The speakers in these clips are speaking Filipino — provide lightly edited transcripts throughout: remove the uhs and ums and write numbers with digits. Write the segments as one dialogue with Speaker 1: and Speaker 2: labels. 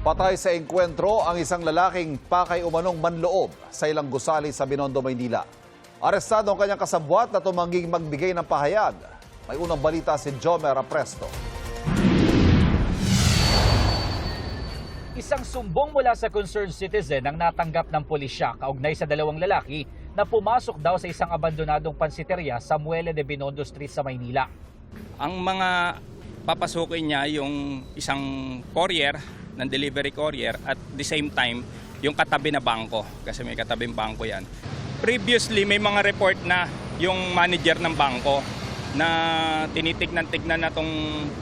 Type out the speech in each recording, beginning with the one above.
Speaker 1: Patay sa engkwentro ang isang lalaking pakay umanong manloob sa ilang gusali sa Binondo, Maynila. Arestado ang kanyang kasabwat na tumangging magbigay ng pahayag. May unang balita si Jomer Apresto.
Speaker 2: Isang sumbong mula sa concerned citizen ang natanggap ng pulisya kaugnay sa dalawang lalaki na pumasok daw sa isang abandonadong pansiteria sa Muelle de Binondo Street sa Maynila.
Speaker 3: Ang mga papasukin niya yung isang courier, ng delivery courier, at the same time yung katabi na bangko kasi may katabing bangko yan. Previously may mga report na yung manager ng bangko na tinitignan-tignan na tong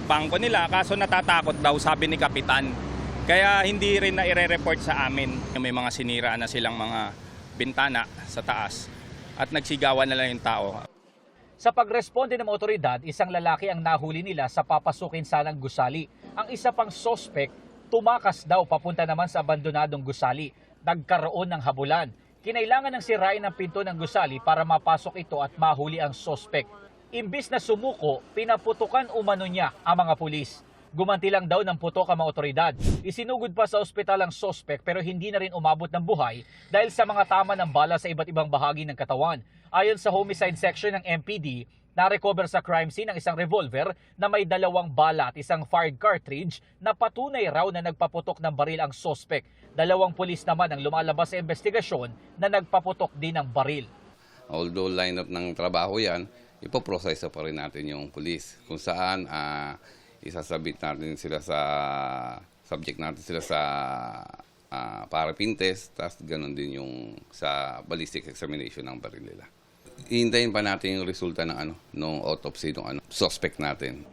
Speaker 3: bangko nila kaso natatakot daw sabi ni kapitan. Kaya hindi rin na ire-report sa amin. May mga sinira na silang mga bintana sa taas at nagsigawan na lang yung tao.
Speaker 2: Sa pagresponde ng otoridad, isang lalaki ang nahuli nila sa papasukin sanang gusali. Ang isa pang sospek, tumakas daw papunta naman sa abandonadong gusali. Nagkaroon ng habulan. Kinailangan ng sirain ng pinto ng gusali para mapasok ito at mahuli ang sospek. Imbis na sumuko, pinaputukan umano niya ang mga pulis. Gumanti lang daw ng putok ang mga otoridad. Isinugod pa sa ospital ang sospek pero hindi na rin umabot ng buhay dahil sa mga tama ng bala sa iba't ibang bahagi ng katawan. Ayon sa homicide section ng MPD, na-recover sa crime scene ang isang revolver na may 2 bala at isang fired cartridge na patunay raw na nagpaputok ng baril ang sospek. 2 pulis naman ang lumalabas sa investigasyon na nagpaputok din ng baril.
Speaker 4: Although line up ng trabaho yan, ipoproseso pa rin natin yung pulis. Kung saan isasabit natin sila sa, subject natin sila sa parapin test, tapos ganun din yung sa ballistic examination ng baril nila. Hihintayin pa natin yung resulta ng nung autopsy ng suspect natin.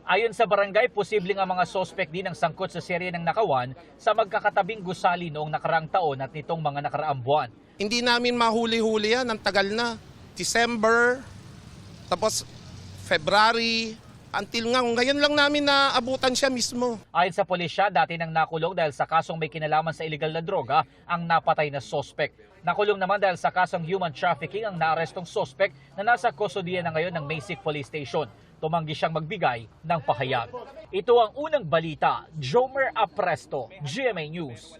Speaker 2: Ayon sa barangay, posibleng ang mga suspect din ang sangkot sa serye ng nakawan sa magkakatabing gusali noong nakaraang taon at nitong mga nakaraang buwan.
Speaker 5: Hindi namin mahuli-huli yan, ang tagal na. December, tapos February, until ngayon lang namin naabutan siya mismo.
Speaker 2: Ayon sa pulisya, dati nang nakulong dahil sa kasong may kinalaman sa illegal na droga ang napatay na suspect. Nakulong naman dahil sa kasong human trafficking ang naarestong suspect na nasa kustodiya na ngayon ng Maysik Police Station. Tumanggi siyang magbigay ng pahayag. Ito ang unang balita. Jomer Apresto, GMA News.